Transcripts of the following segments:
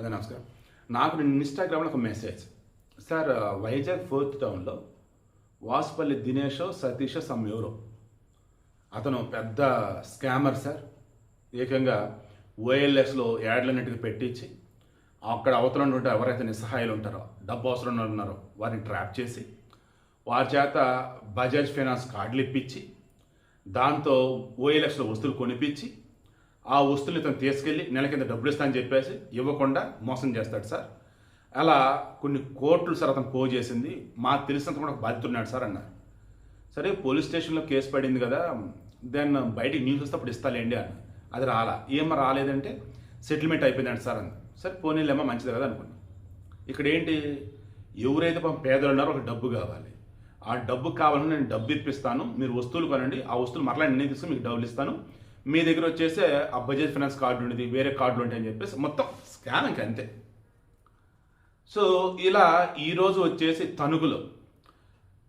అదే నమస్కారం. నాకు నేను ఇన్‌స్టాగ్రామ్‌లో ఒక మెసేజ్. సార్ వైజాగ్ 4th టౌన్‌లో వాసుపల్లి దినేషో, సతీషో ఎవరో అతను పెద్ద స్కామర్ సార్. ఏకంగా ఓఎల్ఎక్స్‌లో యాడ్లన్నిటికి పెట్టించి అక్కడ అవతల ఉంటే ఎవరైతే నిస్సహాయాలు ఉంటారో, డబ్బు అవసరం ఉన్నారో వారిని ట్రాప్ చేసి వారి చేత బజాజ్ ఫైనాన్స్ కార్డులు ఇప్పించి దాంతో ఓఎల్ఎక్స్‌లో వస్తువులు కొనిపించి ఆ వస్తువులు ఇతను తీసుకెళ్ళి నెల కింద డబ్బులు ఇస్తా అని చెప్పేసి ఇవ్వకుండా మోసం చేస్తాడు సార్. అలా కొన్ని కోట్లు సార్ అతను పో చేసింది. మాకు తెలిసినంత కూడా ఒక బాధ్యత ఉన్నాడు సార్ అన్నారు. సరే పోలీస్ స్టేషన్లో కేసు పడింది కదా, దెన్ బయటికి న్యూస్ వస్తే అప్పుడు ఇస్తాలేండి అన్న. అది ఏం రాలేదంటే సెటిల్మెంట్ అయిపోయిందంట సార్ అన్న. సరే పోనీలేమో మంచిది కదా అనుకున్నాం. ఇక్కడ ఏంటి, ఎవరైతే పేదలు ఉన్నారో ఒక డబ్బు కావాలి, ఆ డబ్బు కావాలని నేను డబ్బు ఇప్పిస్తాను, మీరు వస్తువులు కొనండి, ఆ వస్తువులు మరలా నేను తీసుకుని మీకు డబ్బులు ఇస్తాను, మీ దగ్గర వచ్చేసి ఆ బజాజ్ ఫైనాన్స్ కార్డు ఉండేది, వేరే కార్డులు ఉంటాయని చెప్పేసి మొత్తం స్కామ్ ఇంక అంతే. సో ఇలా ఈరోజు వచ్చేసి తణుకులో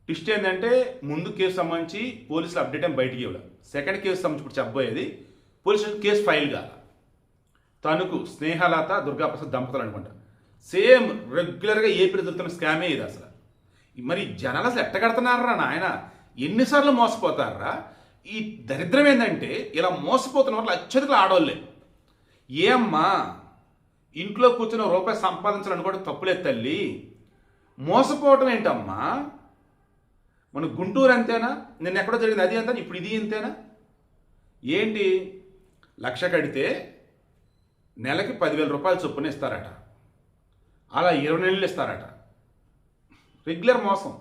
ట్విస్ట్ ఏంటంటే, ముందు కేసు సంబంధించి పోలీసులు అప్డేట్ అని బయటికి ఇవ్వడం, సెకండ్ కేసు సంబంధించి ఇప్పుడు చెప్పబోయేది పోలీసులు కేసు ఫైల్ కాల. తణుకు స్నేహలత దుర్గాప్రసాద్ దంపతులు అనుకుంటా, సేమ్ రెగ్యులర్గా ఏపీలో దొరుకుతున్న స్కామే ఇది. అసలు మరి జనాలు అసలు ఎట్టగడుతున్నారా నాయన, ఎన్నిసార్లు మోసపోతారా? ఈ దరిద్రం ఏంటంటే, ఇలా మోసపోతున్న వాళ్ళు అత్యధికలు ఆడవాళ్ళే. ఏమ్మా, ఇంట్లో కూర్చుని రూపాయి సంపాదించాలనుకోవడం తప్పులేదు తల్లి, మోసపోవటం ఏంటమ్మా? మన గుంటూరు అంతేనా, నిన్న ఎక్కడో జరిగింది అది అంతా, ఇప్పుడు ఇది ఇంతేనా ఏంటి? 1,00,000 కడితే నెలకి 10,000 రూపాయలు చొప్పున ఇస్తారట, అలా 20 నెలలు ఇస్తారట. రెగ్యులర్ మోసం.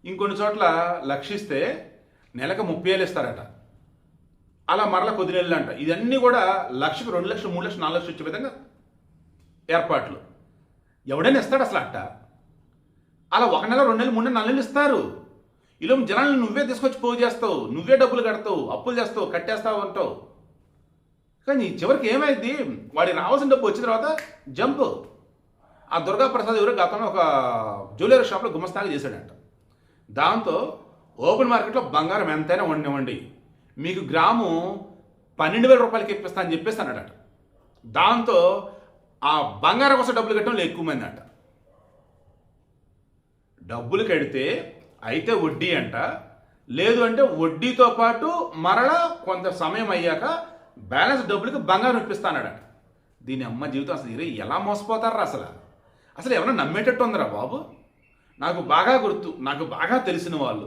ఇంకొన్ని చోట్ల 1,00,000 ఇస్తే నెలకు 30,000 ఇస్తారట, అలా మరలా కొద్ది నెలలు అంట. ఇవన్నీ కూడా 1,00,000కి 2,00,000, 3,00,000, 4,00,000 ఇచ్చే విధంగా ఏర్పాట్లు. ఎవడైనా ఇస్తాడు అసలు అట్ట? అలా 1 నెల, 2 నెలలు, 3 నెలలు, 4 నెలలు ఇస్తారు. ఇలా జనాలను నువ్వే తీసుకొచ్చి పోగు చేస్తావు, నువ్వే డబ్బులు కడతావు, అప్పులు చేస్తావు, కట్టేస్తావు అంటావు. కానీ చివరికి ఏమైంది, వాడికి రావాల్సిన డబ్బు వచ్చిన తర్వాత జంప్. ఆ దుర్గాప్రసాద్ ఎవరో గతంలో ఒక జ్యువెలరీ షాప్లో గుమస్తాగా చేశాడంట. దాంతో ఓపెన్ మార్కెట్లో బంగారం ఎంతైనా వండివ్వండి, మీకు గ్రాము 12,000 రూపాయలకి ఇప్పిస్తా అని చెప్పేసి అన్నాడట. దాంతో ఆ బంగారం కోసం డబ్బులు కట్టడం ఎక్కువ మంది అంట. డబ్బులు కడితే అయితే వడ్డీ అంట, లేదు అంటే వడ్డీతో పాటు మరలా కొంత సమయం అయ్యాక బ్యాలెన్స్ డబ్బులకి బంగారం ఇప్పిస్తానడట. దీని అమ్మ జీవితం అసలు ఎలా మోసపోతారా? అసలు ఎవరైనా నమ్మేటట్టు ఉందరా బాబు? నాకు బాగా గుర్తు, నాకు బాగా తెలిసిన వాళ్ళు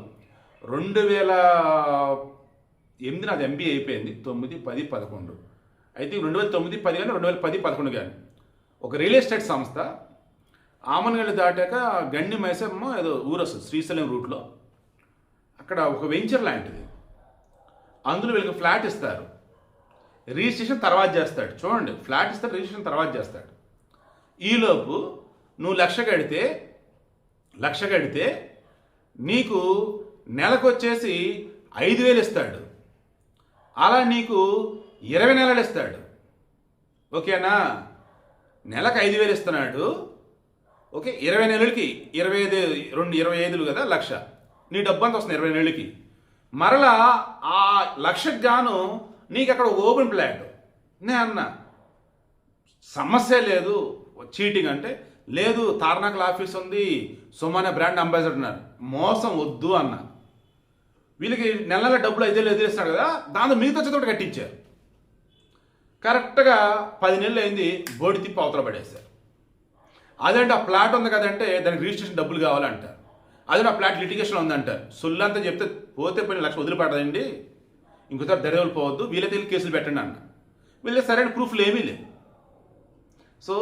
2008 నాది MBA అయిపోయింది, 9, 10, 11 అయితే 2009, 10 కానీ 2010, 11 కానీ ఒక రియల్ ఎస్టేట్ సంస్థ ఆమనగల్లి దాటాక గండి మైసమ్మ ఏదో ఊరు వస్తుంది శ్రీశైలం రూట్లో, అక్కడ ఒక వెంచర్ లాంటిది. అందులో వీళ్ళకి ఫ్లాట్ ఇస్తారు, రిజిస్ట్రేషన్ తర్వాత చేస్తాడు. చూడండి, ఫ్లాట్ ఇస్తాడు, రిజిస్ట్రేషన్ తర్వాత చేస్తాడు. ఈలోపు నువ్వు 1,00,000 కడితే నీకు నెలకు వచ్చేసి 5,000 ఇస్తాడు, అలా నీకు 20 నెలలు ఇస్తాడు. ఓకేనా? నెలకు 5,000 ఇస్తున్నాడు. ఓకే, 20 నెలలకి 25 కదా 1,00,000, నీ డబ్బు అంతా వస్తుంది 20 నెలలకి. మరలా ఆ 1,00,000కి గాను నీకు అక్కడ ఓపెన్ ప్లాట్. నే అన్న సమస్య లేదు, చీటింగ్ అంటే లేదు, తార్నాకల ఆఫీస్ ఉంది, సుమానే బ్రాండ్ అంబాసిడర్ ఉన్నారు, మోసం వద్దు అన్న. వీళ్ళకి నెల నెల డబ్బులు 5,000 ఎదిరిస్తాడు కదా, దాంతో మిగతా వచ్చేటోటి కట్టించారు. కరెక్ట్గా 10 నెలలు అయింది, బోడి తిప్పి అవతల పడేశారు. అదంటే ఆ ప్లాట్ ఉంది కదంటే దానికి రిజిస్ట్రేషన్ డబ్బులు కావాలంటారు, అదే ఆ ప్లాట్ లిటిగేషన్ ఉందంటారు. సొల్లంతా చెప్తే పోతే పోయిన 1,00,000 వదిలిపడదండి, ఇంకోసారి దర్యాలు పోవద్దు, వీళ్ళైతే కేసులు పెట్టండి అన్న. వీళ్ళకి సరైన ప్రూఫ్లు ఏమీ లేవు. సో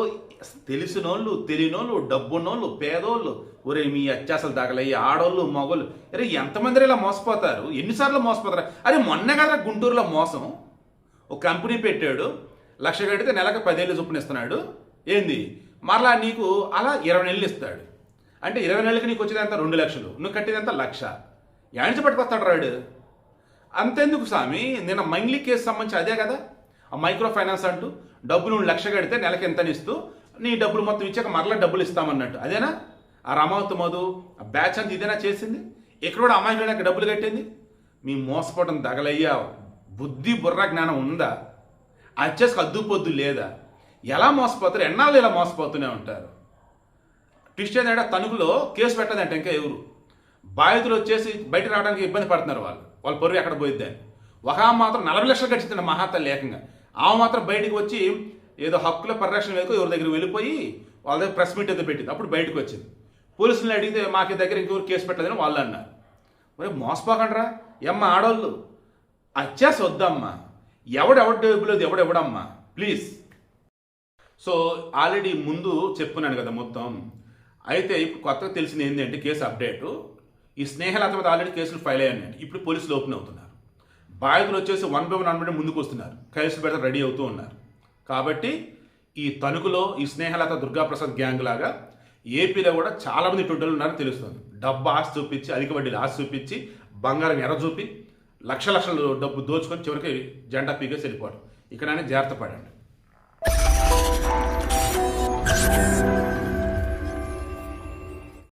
తెలిసిన వాళ్ళు, తెలియనోళ్ళు, డబ్బున్నోళ్ళు, పేదోళ్ళు, ఒరే మీ అత్యాసలు తగలయ్యి ఆడోళ్ళు, మగోళ్ళు, అరే ఎంతమంది ఇలా మోసపోతారు, ఎన్నిసార్లు మోసపోతారు? అరే మొన్న కదా గుంటూరులో మోసం, ఒక కంపెనీ పెట్టాడు, 1,00,000 కడితే నెలకు 10,000 చొప్పున ఇస్తున్నాడు. ఏంది మరలా నీకు అలా 20 నెలలు ఇస్తాడు. అంటే 20 నెలలకి నీకు వచ్చేదంతా 2,00,000, నువ్వు కట్టేదంతా 1,00,000. యాడ్చి పట్టుకొస్తాడు రాడు. అంతెందుకు స్వామి, నిన్న మంగ్లీ కేసు సంబంధించి అదే కదా, ఆ మైక్రో ఫైనాన్స్ అంటూ డబ్బులు 1,00,000 కడితే నెలకి ఎంత ఇస్తూ నీ డబ్బులు మొత్తం ఇచ్చాక మరలా డబ్బులు ఇస్తామన్నట్టు. అదేనా ఆ రమావతి మధు ఆ బ్యాచ్ అంతా ఇదేనా చేసింది? ఇక్కడ కూడా అమాయకులకు డబ్బులు కట్టింది. మీ మోసపోవడం తగలయ్యా, బుద్ధి బుర్ర జ్ఞానం ఉందా? అచ్చేసి అద్దు పొద్దు లేదా? ఎలా మోసపోతారు, ఎన్నాళ్ళు ఇలా మోసపోతూనే ఉంటారు. ట్విస్ట్ ఏంటంటే తణుకులో కేసు పెట్టదంటే ఇంకా ఎవరు బాధితులు వచ్చేసి బయట రావడానికి ఇబ్బంది పడుతున్నారు. వాళ్ళ పొరుగు ఎక్కడ పోయిద్ది అని. ఒక ఆమె మాత్రం 40 లక్షలు గడిచిందండి మహాతల్లి ఏకంగా. ఆమె మాత్రం బయటికి వచ్చి ఏదో హక్కుల పరిరక్షణ వేదిక ఎవరి దగ్గర వెళ్ళిపోయి వాళ్ళ దగ్గర ప్రెస్ మీట్ ఏదో పెట్టింది. అప్పుడు బయటకు వచ్చింది. పోలీసులను అడిగితే మాకు దగ్గర ఇంకెవరు కేసు పెట్టలేదని వాళ్ళు అన్నారు. మరి మోసపోకండ్రా ఎమ్మ ఆడోళ్ళు అచ్చేసి వద్దమ్మా. ఎవడెవడు డబ్బులేదు ఎవడెవడమ్మా ప్లీజ్. సో ఆల్రెడీ ముందు చెప్పున్నాను కదా మొత్తం. అయితే ఇప్పుడు కొత్తగా తెలిసింది ఏంటంటే కేసు అప్డేటు, ఈ స్నేహలత మీద ఆల్రెడీ కేసులు ఫైల్ అయ్యాయండి. ఇప్పుడు పోలీసులు ఓపెన్ అవుతున్నారు. బాధితులు వచ్చేసి 1 by 1 ముందుకు వస్తున్నారు. కేసులు పెడితే రెడీ అవుతూ ఉన్నారు. కాబట్టి ఈ తణుకులో ఈ స్నేహలత దుర్గాప్రసాద్ గ్యాంగ్ లాగా ఏపీలో కూడా చాలామంది ఇటువంటి ఉన్నారని తెలుస్తుంది. డబ్బు ఆశ చూపించి, అధిక వడ్డీలు ఆశ చూపించి, బంగారం ఎర్ర చూపి లక్షలు డబ్బు దోచుకొని చివరికి జెండా పీకేసి వెళ్ళిపోవడం. ఇక్కడనే జాగ్రత్త పడండి.